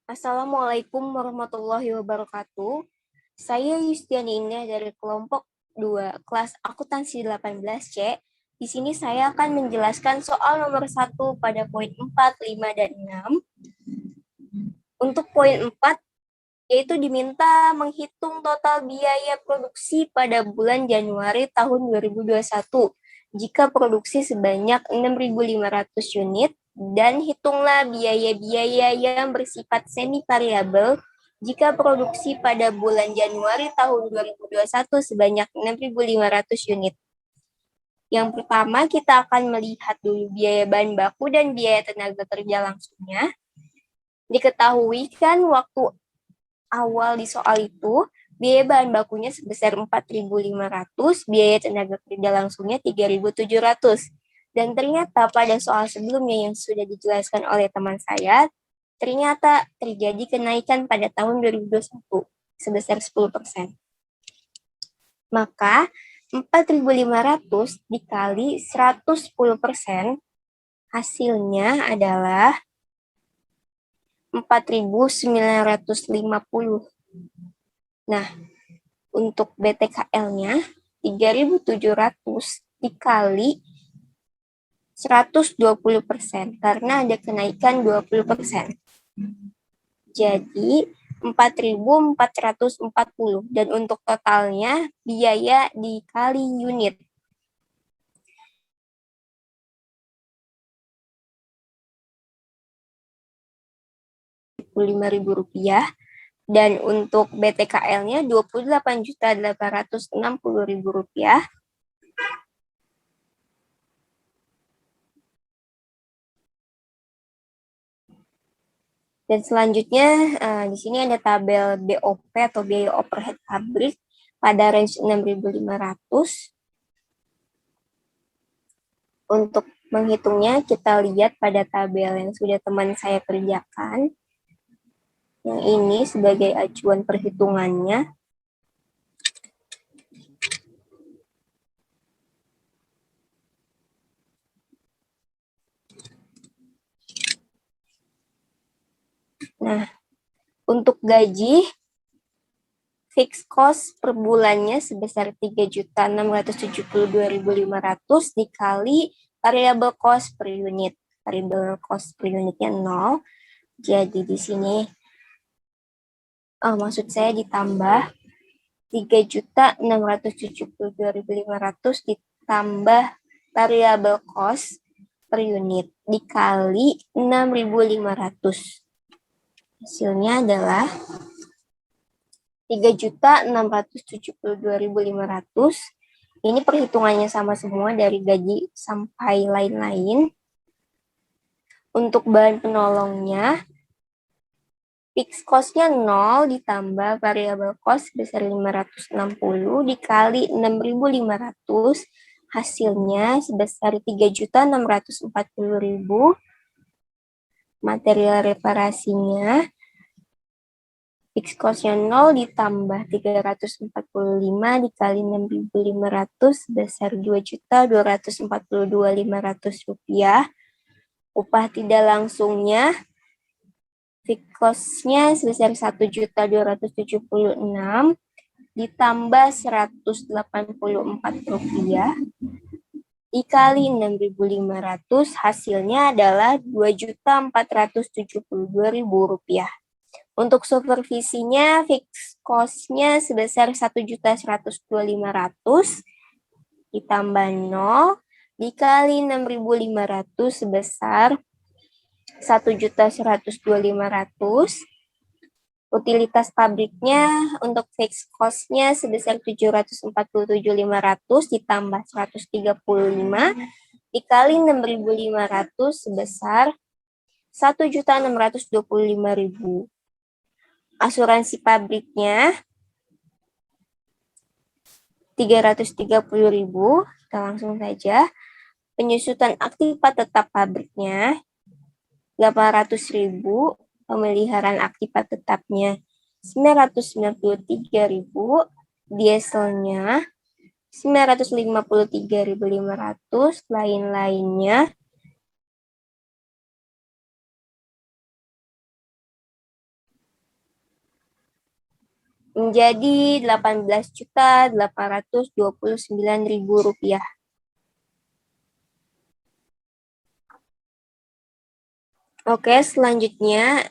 Assalamualaikum warahmatullahi wabarakatuh. Saya Yustiani Indah dari kelompok 2, kelas akuntansi 18C. Di sini saya akan menjelaskan soal nomor 1 pada poin 4, 5, dan 6. Untuk poin 4, yaitu diminta menghitung total biaya produksi pada bulan Januari tahun 2021 jika produksi sebanyak 6.500 unit, dan hitunglah biaya-biaya yang bersifat semi variabel jika produksi pada bulan Januari tahun 2021 sebanyak 6.500 unit. Yang pertama, kita akan melihat dulu biaya bahan baku dan biaya tenaga kerja langsungnya. Diketahui kan waktu awal di soal itu, biaya bahan bakunya sebesar 4.500, biaya tenaga kerja langsungnya 3.700. Dan ternyata pada soal sebelumnya yang sudah dijelaskan oleh teman saya, ternyata terjadi kenaikan pada tahun 2021 sebesar 10%. Maka 4.500 dikali 110%, hasilnya adalah 4.950. Nah, untuk BTKL-nya 3.700 dikali 120% karena ada kenaikan 20%. Jadi 4.440, dan untuk totalnya biaya dikali unit. Rp5.000, dan untuk BTKL-nya Rp28.860.000. Dan selanjutnya di sini ada tabel BOP atau biaya overhead pabrik pada range 6.500. Untuk menghitungnya kita lihat pada tabel yang sudah teman saya kerjakan. Yang ini sebagai acuan perhitungannya. Nah, untuk gaji, fixed cost per bulannya sebesar 3.672.500 dikali variable cost per unit. Variable cost per unitnya 0. Jadi di sini, maksud saya ditambah 3.672.500 ditambah variable cost per unit dikali 6.500. Hasilnya adalah 3.672.500. Ini perhitungannya sama semua dari gaji sampai lain-lain. Untuk bahan penolongnya, fixed cost-nya 0 ditambah variable cost sebesar 560 dikali 6.500, hasilnya sebesar 3.640.000. Material reparasinya, fixed cost-nya 0 ditambah 345 dikali 6.500 sebesar 2.242.500 rupiah. Upah tidak langsungnya, fixed cost-nya sebesar 1.276 ditambah 184 rupiah dikali 6.500, hasilnya adalah 2.472.000 rupiah. Untuk supervisinya, fixed cost-nya sebesar 1.125.500 ditambah 0 dikali 6.500 sebesar 1.125.500. Utilitas pabriknya untuk fixed cost-nya sebesar 747.500 ditambah 135 dikali 6.500 sebesar 1.625.000. Asuransi pabriknya 330.000. Kita langsung saja. Penyusutan aktiva tetap pabriknya 800.000. Pemeliharaan aktiva tetapnya 993.000, dieselnya 953.500, lain-lainnya menjadi Rp18.829.000. Oke, selanjutnya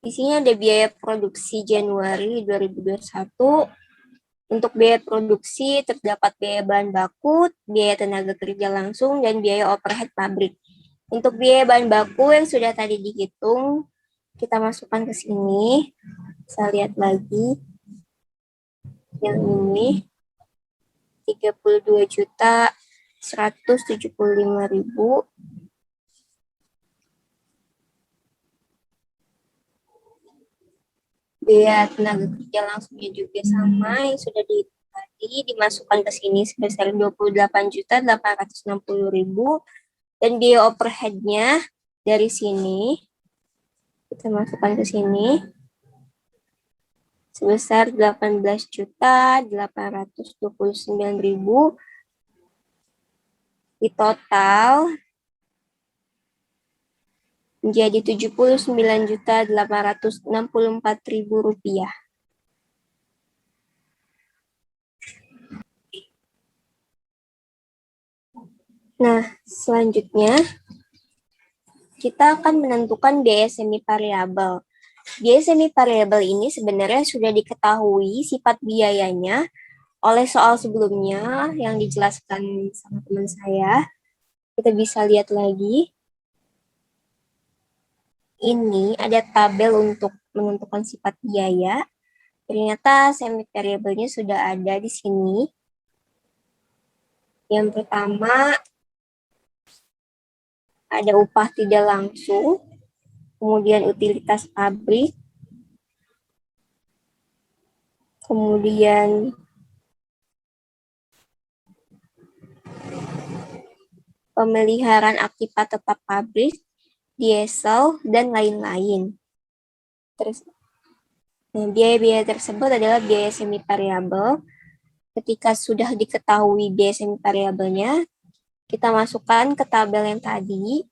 di sini ada biaya produksi Januari 2021. Untuk biaya produksi terdapat biaya bahan baku, biaya tenaga kerja langsung, dan biaya overhead pabrik. Untuk biaya bahan baku yang sudah tadi dihitung, kita masukkan ke sini. Saya lihat lagi. Yang ini 32.175.000. Biaya tenaga kerja langsungnya juga sama yang sudah dihitung tadi, dimasukkan ke sini sebesar 28.860.000, dan biaya overhead-nya dari sini kita masukkan ke sini sebesar 18.829.000. Di total menjadi Rp79.864.000. Nah, selanjutnya kita akan menentukan biaya semi variabel. Biaya semi variabel ini sebenarnya sudah diketahui sifat biayanya oleh soal sebelumnya yang dijelaskan sama teman saya. Kita bisa lihat lagi. Ini ada tabel untuk menentukan sifat biaya. Ternyata semi variabelnya sudah ada di sini. Yang pertama ada upah tidak langsung, kemudian utilitas pabrik, kemudian pemeliharaan aktivitas tetap pabrik, diesel, dan lain-lain. Biaya-biaya tersebut adalah biaya semi variabel. Ketika sudah diketahui biaya semi variabelnya, kita masukkan ke tabel yang tadi.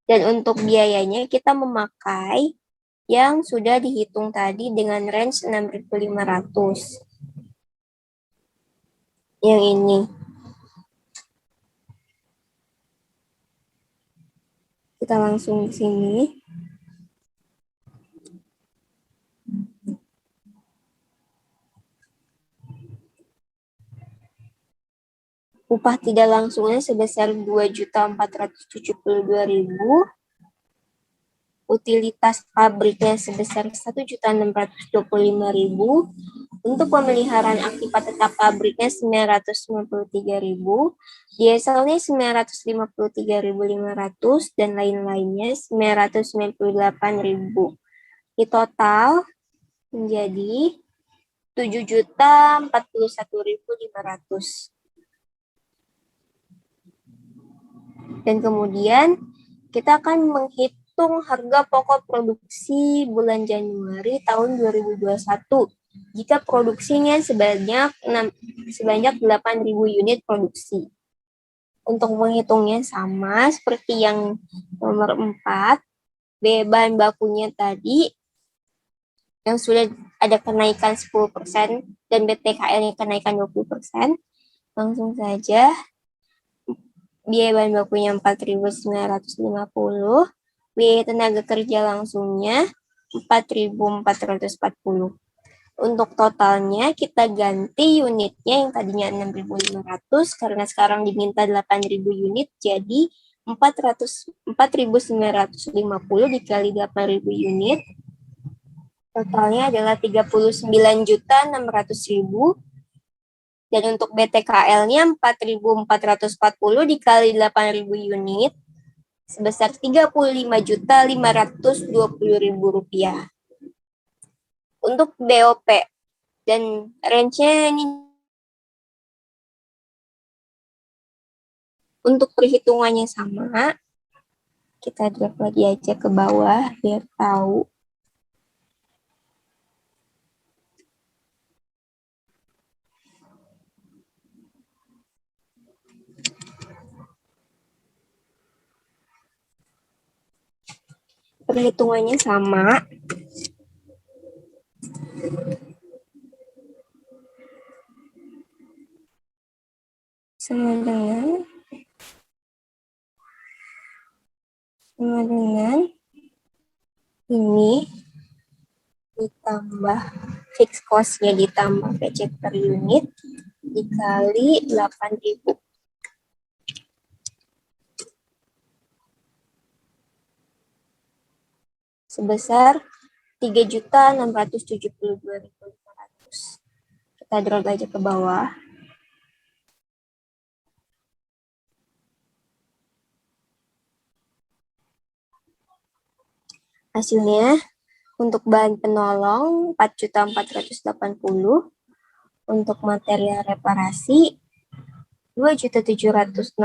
Dan untuk biayanya kita memakai yang sudah dihitung tadi dengan range 6.500. Yang ini. Kita langsung ke sini. Upah tidak langsungnya sebesar 2.472.000. Utilitas pabriknya sebesar 1.625.000. Untuk pemeliharaan aktivitas tetap pabriknya 993.000. Dieselnya 953.500 dan lain-lainnya 998.000. Di total menjadi 7.041.500. Dan kemudian kita akan menghitung harga pokok produksi bulan Januari tahun 2021 jika produksinya sebanyak 8.000 unit produksi. Untuk menghitungnya sama seperti yang nomor 4, biaya bahan bakunya tadi yang sudah ada kenaikan 10% dan BTKL-nya kenaikan 20%. Langsung saja. Biaya bahan bakunya 4.950, biaya tenaga kerja langsungnya 4.440. Untuk totalnya kita ganti unitnya yang tadinya 6.500 karena sekarang diminta 8.000 unit jadi 4.950 dikali 8.000 unit. Totalnya adalah 39.600.000. Dan untuk BTKL-nya 4.440 dikali 8.000 unit sebesar Rp35.520.000. Untuk BOP dan range-nya ini untuk perhitungannya sama. Kita drag lagi aja ke bawah biar tahu. Perhitungannya sama. sama dengan ini ditambah fixed cost-nya ditambah paycheck per unit dikali 8.000. Sebesar 3.672.500. Kita drag aja ke bawah. Hasilnya untuk bahan penolong 4.480.000, untuk material reparasi 2.760.000,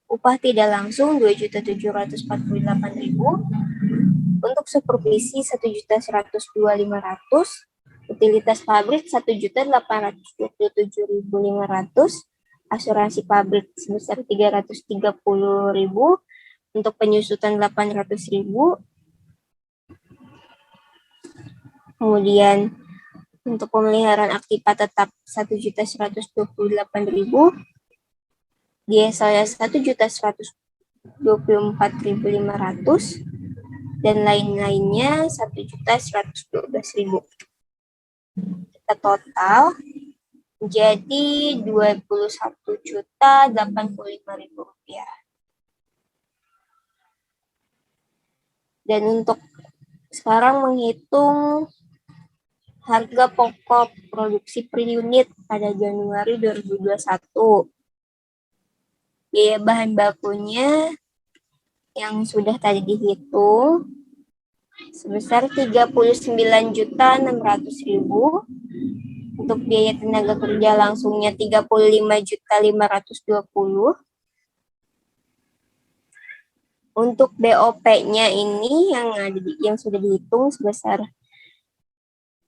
upah tidak langsung 2.748.000, untuk supervisi 1.102.500, utilitas pabrik 1.827.500, asuransi pabrik sebesar 330.000, untuk penyusutan 800.000, kemudian untuk pemeliharaan aktiva tetap 1.128.000, biasanya 1.124.500, dan lain-lainnya 1.112.000. Kita total jadi 21.085.000 rupiah. Dan untuk sekarang menghitung harga pokok produksi per unit pada Januari 2021. Biaya bahan bakunya yang sudah tadi dihitung sebesar 39.600.000. Untuk biaya tenaga kerja langsungnya 35.520. Untuk BOP-nya ini yang sudah dihitung sebesar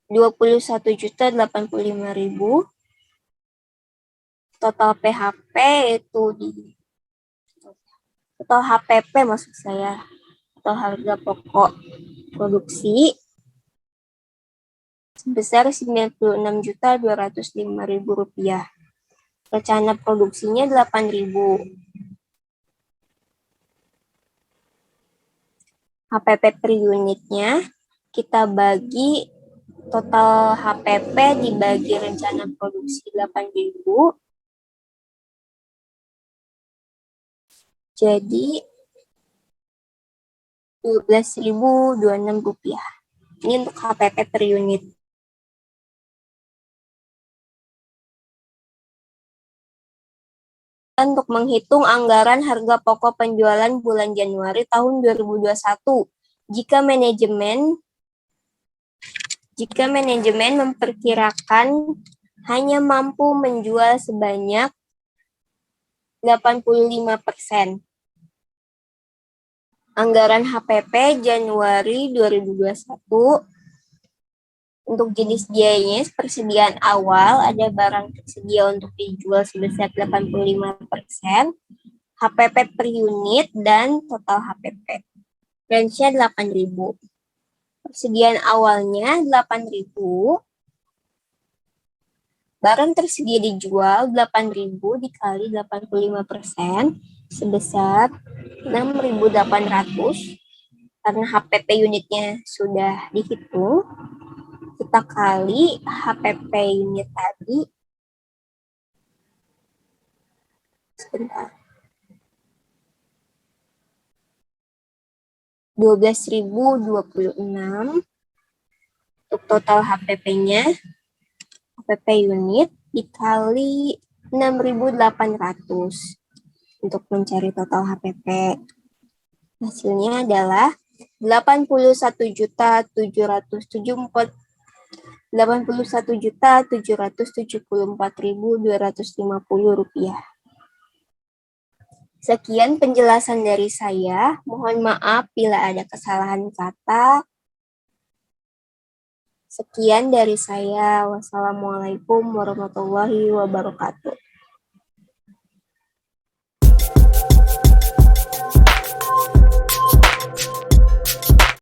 21.085.000. Total PHP itu total HPP maksud saya, atau harga pokok produksi sebesar 96.205.000 rupiah. Rencana produksinya 8.000. HPP per unitnya kita bagi total HPP dibagi rencana produksi 8.000. Jadi 12.026 rupiah. Ini untuk HPP per unit. Untuk menghitung anggaran harga pokok penjualan bulan Januari tahun 2021, jika manajemen memperkirakan hanya mampu menjual sebanyak 85%. Anggaran HPP Januari 2021 untuk jenis biayanya persediaan awal ada barang tersedia untuk dijual sebesar 85%, HPP per unit, dan total HPP. Range-nya 8.000. Persediaan awalnya 8.000. Barang tersedia dijual 8.000 dikali 85% sebesar 6.800. Karena HPP unitnya sudah dihitung, kita kali HPP unit tadi. Sebentar. 12.026 untuk total HPP-nya. HPP unit dikali 6.800 untuk mencari total HPP. Hasilnya adalah 81.774.250 rupiah. Sekian penjelasan dari saya. Mohon maaf bila ada kesalahan kata. Sekian dari saya. Wassalamualaikum warahmatullahi wabarakatuh.